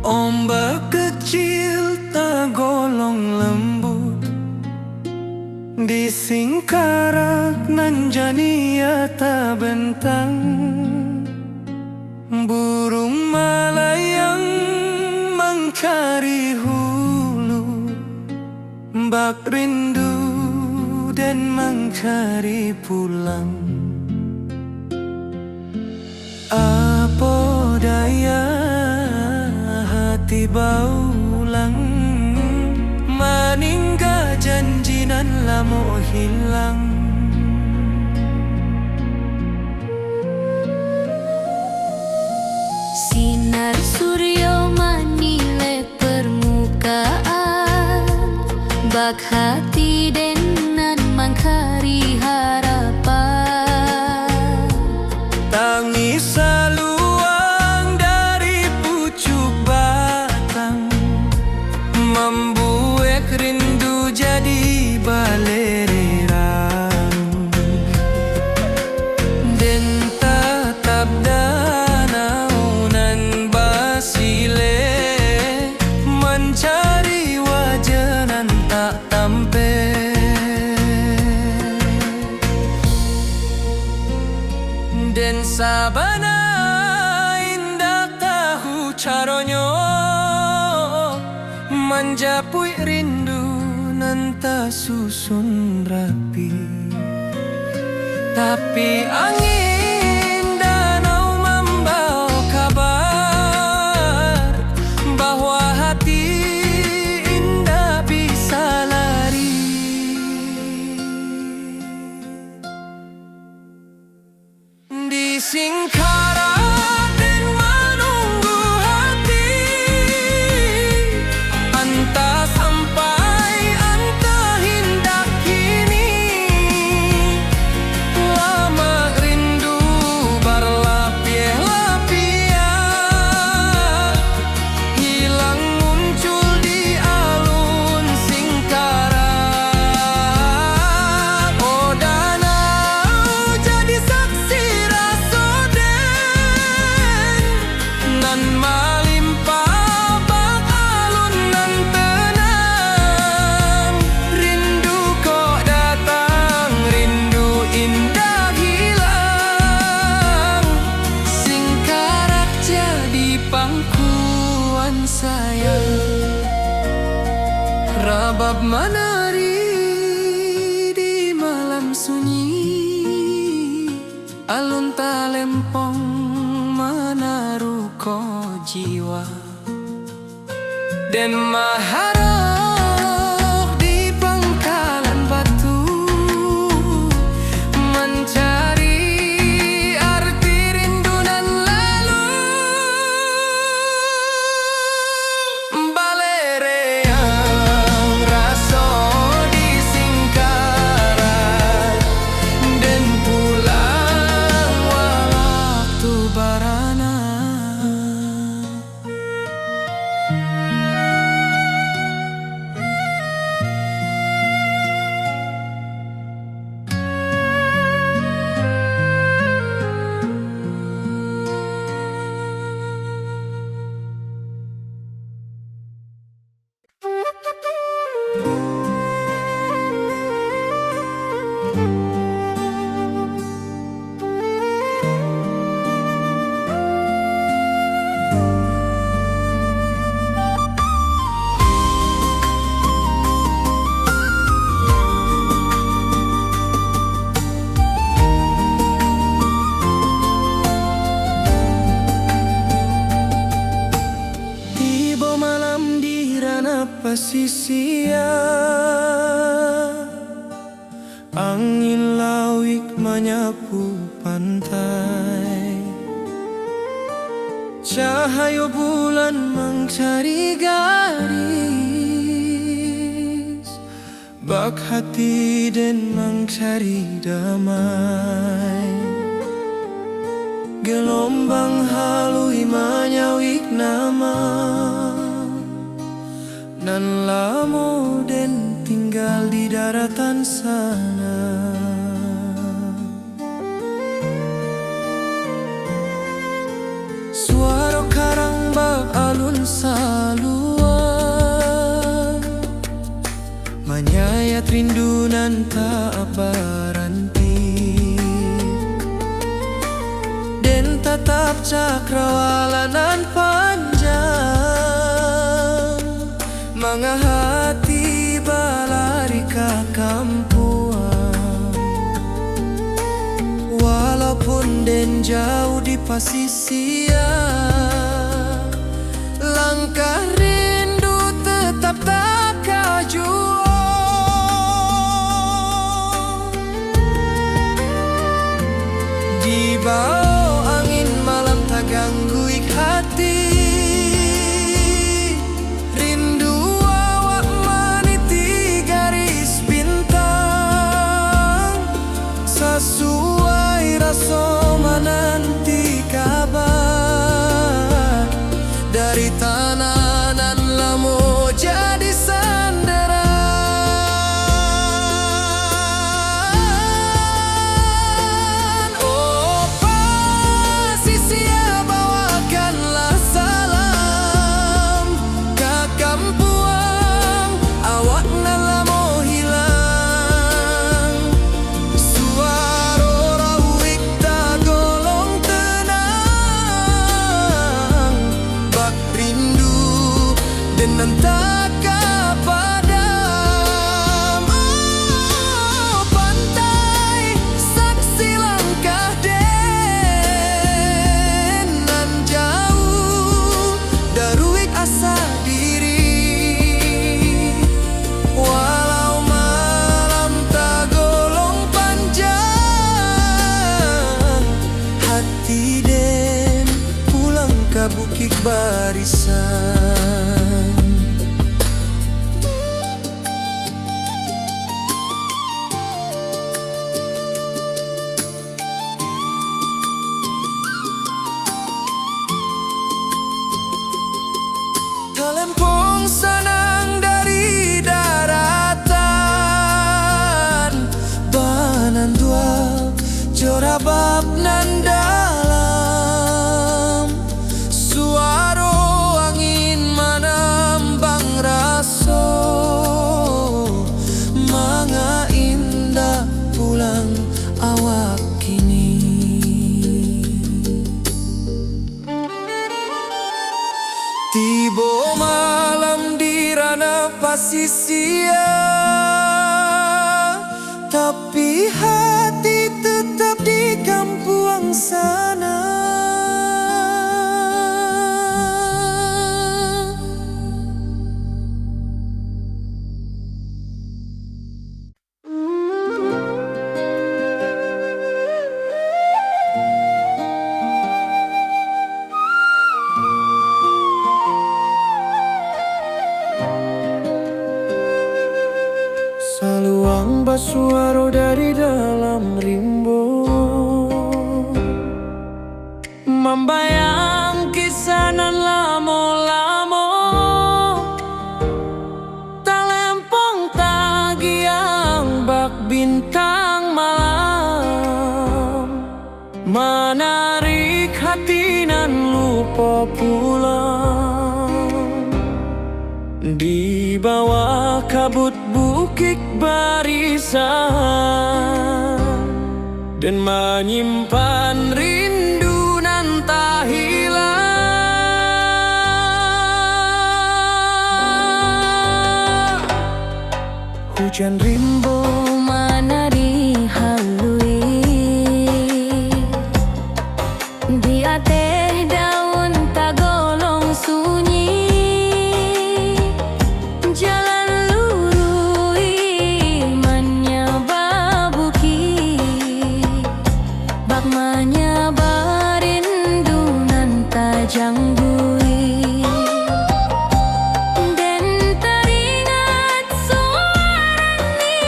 Ombak kecil tak golong lembut di singkarak nan jania tak bentang. Burung malayang mencari hulu, bak rindu dan mencari pulang. Apa daya hati baulang, meninggal janji nan lamo hilang. Sinar surya manilai permukaan, bak hati denan mangkari harapan. Tangis saluang dari pucuk batang, membuat rindu jadi balererang. Den tatap danau nan basile, mencari wajah nan tak tampe. Den sabana indah tahu caronyo, menjapui rindu nan tak susun rapi. Tapi angin danau membawa kabar bahwa hati indah bisa lari. Di singkarak dan menunggu hati, entah sampai entah hendak kini. Lama rindu berlapis-lapian, hilang muncul di alun singkarak. Oh danau jadi saksi nan malimpah bak alun nan tenang. Rindu kok datang, rindu indah hilang. Singkarak jadi pangkuan sayang, rabab menari di malam sunyi. Alun talempong menaruh ko jiwa, dan maharok di pangkalan batu, mencari arti rindu nan lalu. Balereang raso di singkarak, dan pulang waktu barana. Pasisia, angin lawik menyapu pantai, cahaya bulan mencari gadis. bak hati dan mencari damai. Gelombang halui menyawik nama nan lamo dan tinggal di daratan sana. Suara karang bak alun salua menyayat rindu nan tak berhenti, dan tetap cakrawala nan panjang mengahati balari ke kampuan. Walaupun den jauh di pasisia, langkah rindu tetap tak kaju. Di bawah angin malam tak ganggu hati, rindu awak meniti garis bintang, sesuai rasa menanti kabar dari tanah nan lamo jadi sandaran. Dan tak padam, pantai saksi langkah den nan jauh daruik asa diri. Walau malam tak golong panjang, hati den pulang ke bukit barisan. Lempung senang dari daratan, banan dua jorabab nan dalam. Suara angin menembang raso, manga indah pulang awak kini. Tiba malam di ranah pasisia, tapi hati tetap di kampung sana. Saluang basuaro dari dalam rimbo, membayang kisah nan lamo-lamo, talempong tagiang bak bintang malam, menarik hati nan lupa pulang. Di bawah kabut bukit barisan, dan menyimpan rindu nan tak hilang. Hujan rimbo Manari halui di ateh daun tagolong sunyi, jalan lurui menyaba bukit, bak menyaba rindu nan tajang bui. Den teringat suara ni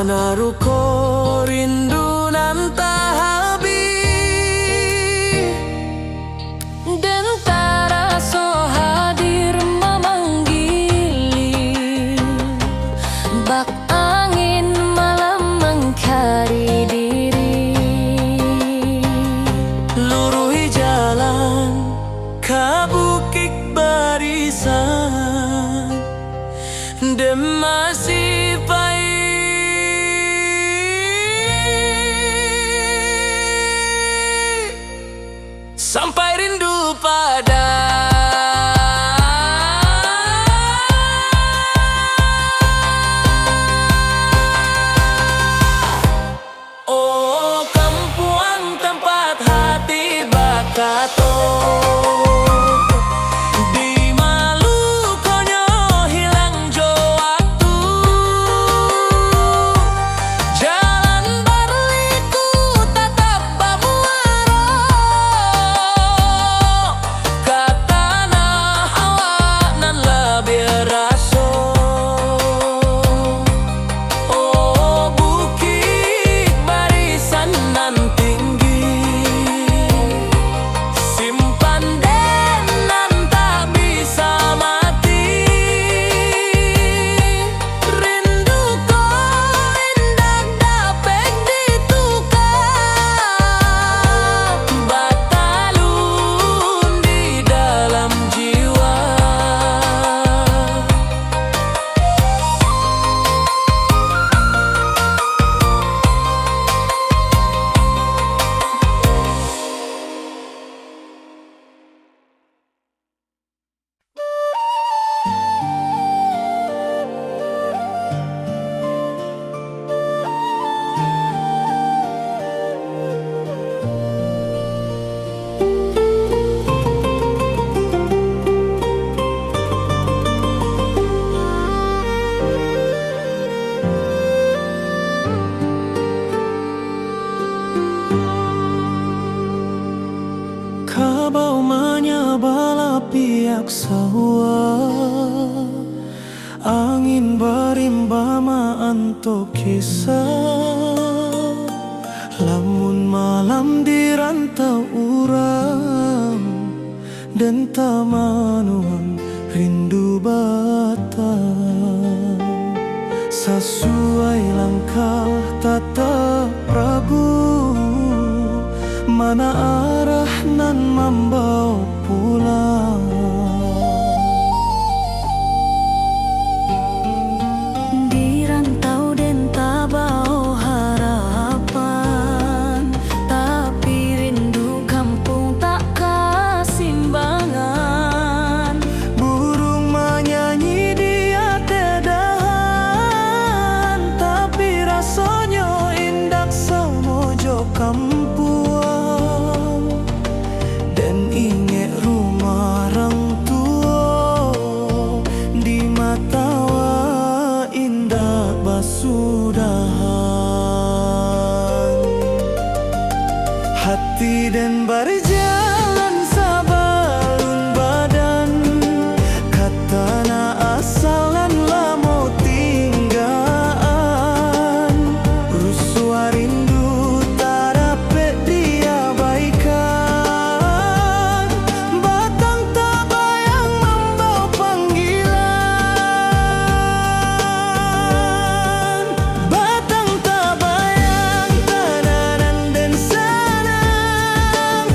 Mana ruko rindu nan tak habis, Dan taraso hadir memanggili, bak angin malam mengkari diri. luruhi jalan ka bukit barisan, dan masih pahit sampai rindu pada oh kampuang tempat hati bakato. Di Malukonyo hilang jo waktu, jalan berliku tatap bamuaro, katana awak nan lebih raso. Oh bukit barisan nan tinggi, simpan den nan tak bisa mati. Rindu ko indak dapat ditukar, batalun di dalam jiwa. Kabau menyabala pihak sawah, angin berimbama antuk kisah. Lamun malam di rantau urang, dan tamanuang rindu batang. Sesuai langkah tatap ragu, mana arah nan membawa pulang. Di rantau dan tabau harapan, tapi rindu kampung tak kasimbangan. Burung menyanyi di atedahan, tapi rasanya indak semojo kampuang. Dan ingat rumah orang tua, di mata wa indah basudahan. Hati dan berjalan sabalun badan, katana asalan lamo tinggaan. Rusua rindu tak dapat diabaikan, batang tak bayang membawa panggilan. Batang tak bayang tananan dan sanang,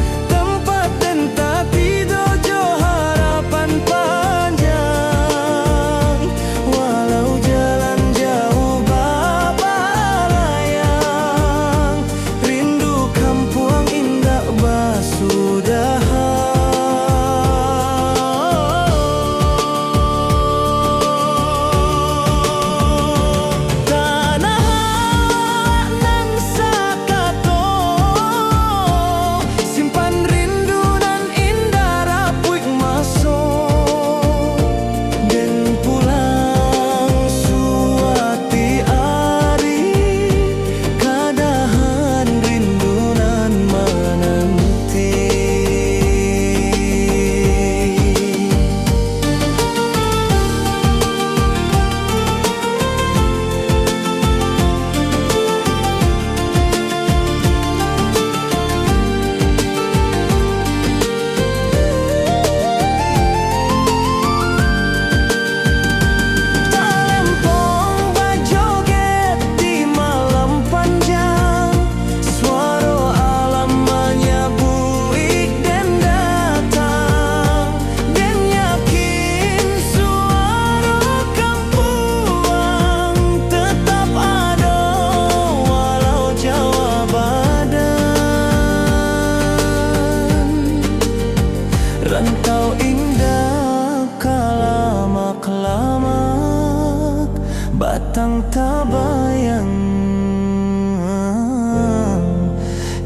batang tabayang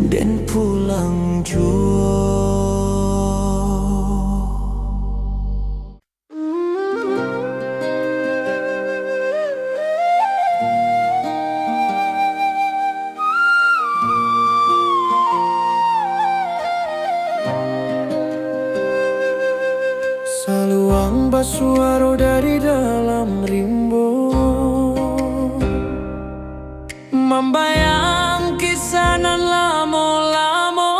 dan pulang jua. Saluang basuaro dari dalam rimbo, membayang kisah nan lamo-lamo,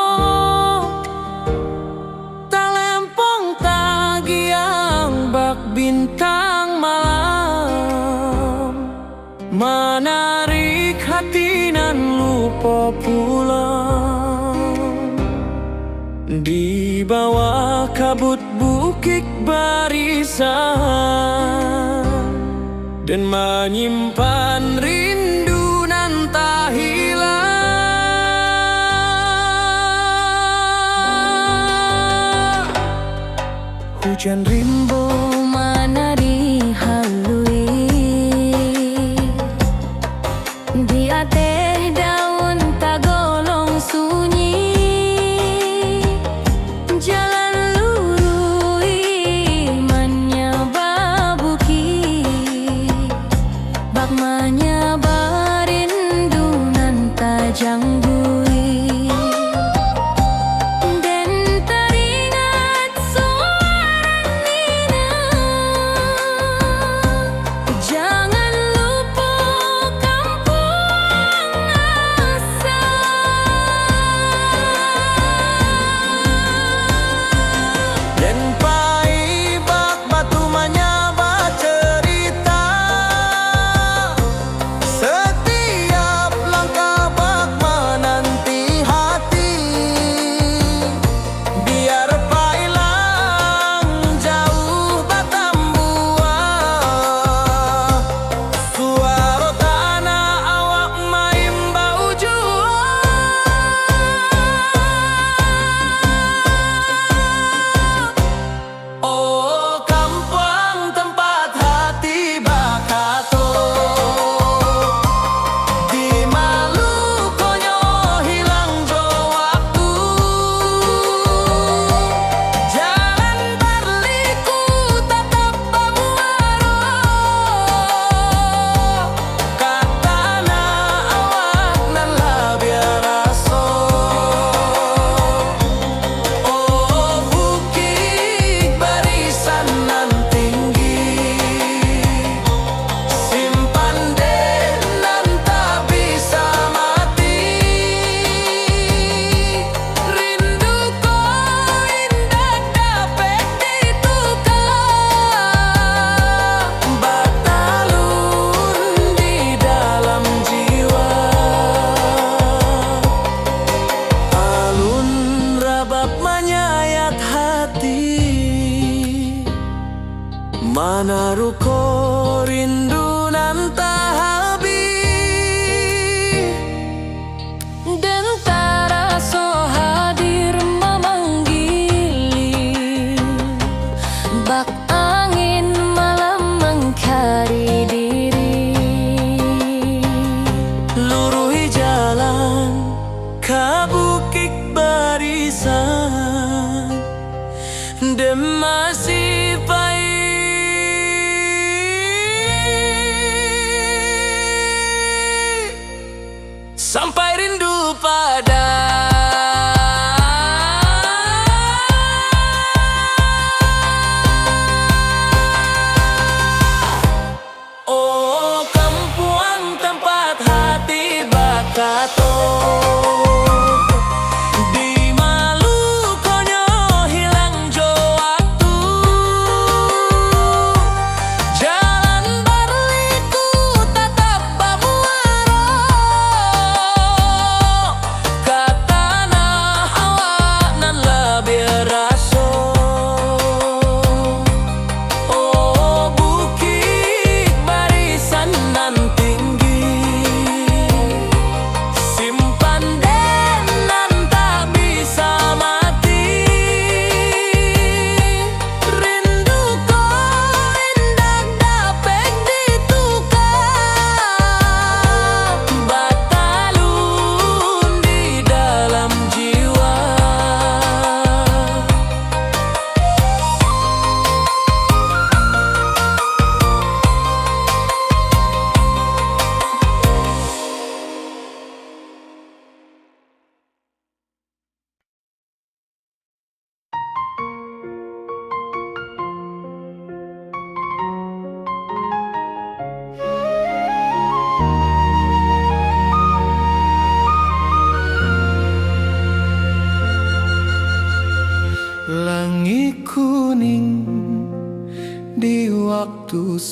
talempong tagiang bak bintang malam, menarik hati nan lupa pulang. Di bawah kabut bukit barisan dan menyimpan rindu nan tak hilang. Hujan rimbo Manari halui di ateh daun tagolong sunyi, jalan lurui manya babuki, bak manya barindu nan tajang bui. Den teringat suara nina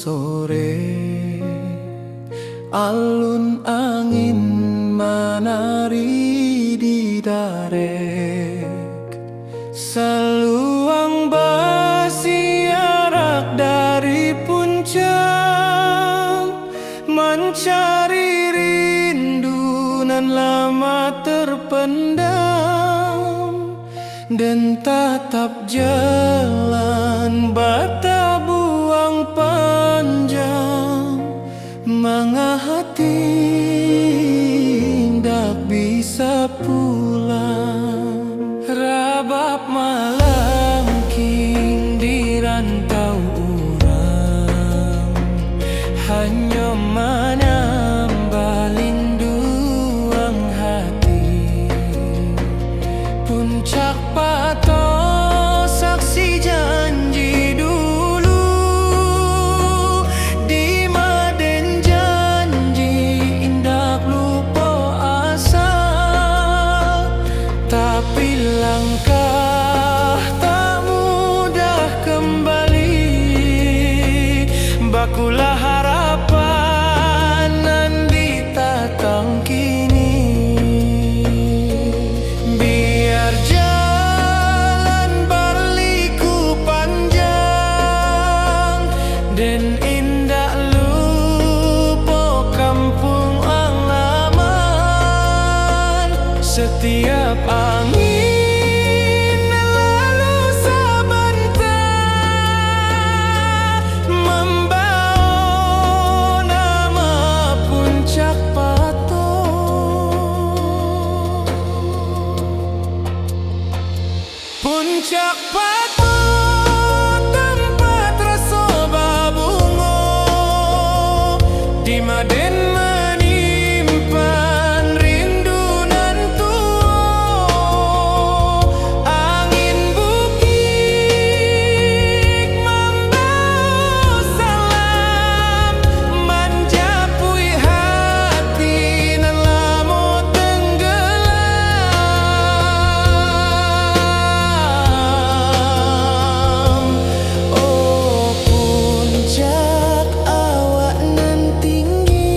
sore, alun angin menari di darek, seluang bersiarak dari puncak, mencari rindu nan lama terpendam, dan tatap jalan bata buang panjang, mengahati tak bisa pulang. Rabab malam king di rantau urang, hanya menambah linduang hati. Puncak pato saksi janji dulu, di maden janji indah lupa asa. Tapi langkah tak mudah kembali, bakulah harapan nan ditatang kini. Biar jalan berliku panjang dan indah lupa kampung halaman. Setiap angin lalu sebentar, membawa nama puncak pato. Puncak pato tempat rasa babungo, di maden menyimpan rindu nan tua. Angin bukit membawa salam, menjapui hati nan lama tenggelam. Oh puncak awak nan tinggi,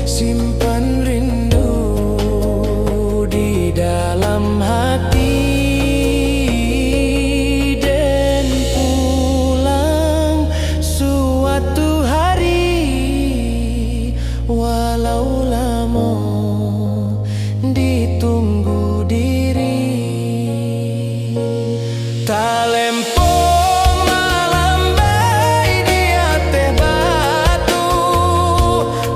simpan rindu di dalam hati, dan pulang suatu hari, walau lama ditunggu diri. Talempong malam bayi di atas batu,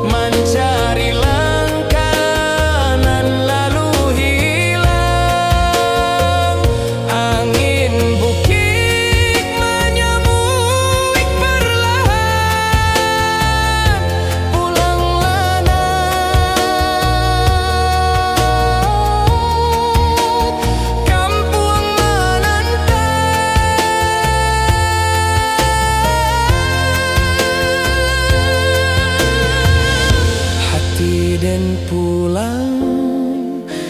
mencari langkah nan lalu hilang. Angin bukit menyembuik perlahan, pulanglah nak, kampung menanti. Hati dan pulang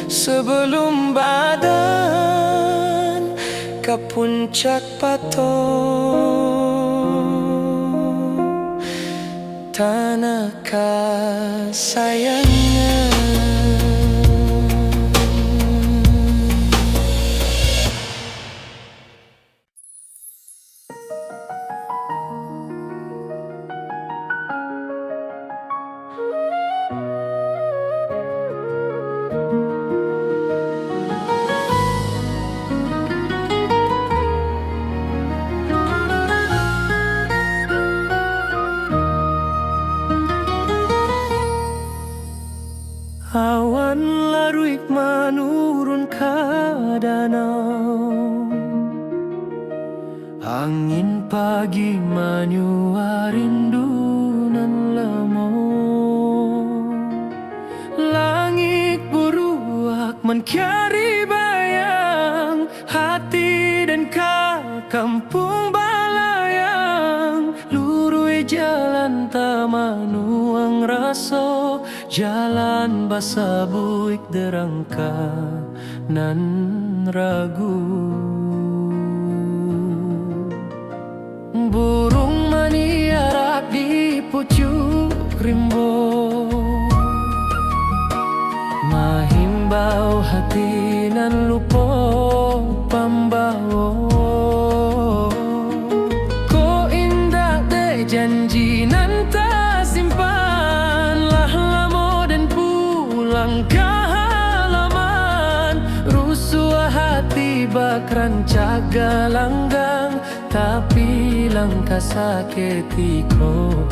sebelum badan ke puncak pato, tanah kesayangan. Awan laruik menurun ke danau, angin pagi menyua rindu nan lama. Langit beruak mencari bayang, hati dan ke kampung balayang. Lurui jalan tak manuang rasa, jalan basa buik derangka nan ragu. Burung mani janji nan tak simpanlah lamo dan pulang ke halaman. Rusuh hati bak rancaga langgang, tapi langkah sakit iko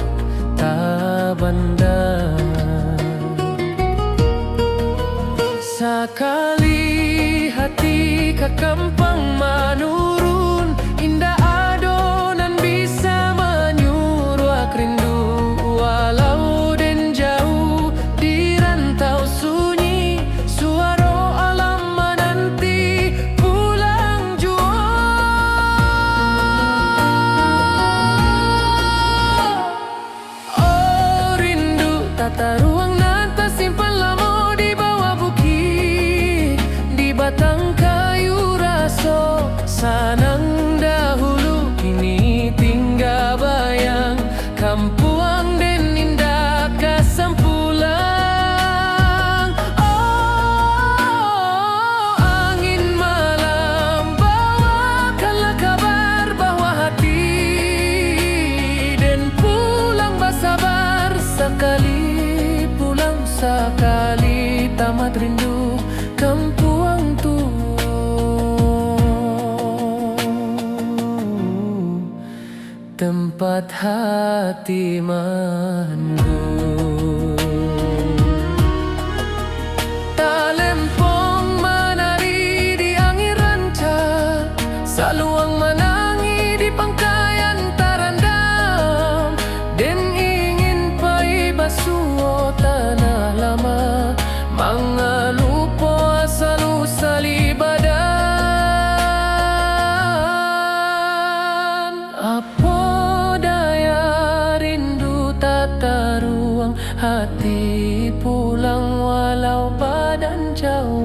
tak bandang. Sakali hati kekampang menurun, indah adonan bisa menyuruh rindu. Walau den jauh di rantau sunyi, suara alam menanti pulang jua. Oh rindu tata ruang nan tersimpan lama di bawah bukit, di batang kayu raso sanang dahulu. Kini tinggal bayang kampuang den indah kasampulang. Oh angin malam bawakanlah kabar bahwa hati den pulang bersabar. Sekali pulang sekali tamat rindu kampuang tu, tempat hati mandu. Talempong menari di angin ranca, saluang menangi di pangkayan tarandam. Den ingin pai basuh tanah lama, mangalupo asal usali badan. Apa daya rindu tata ruang hati pulang walau badan jauh.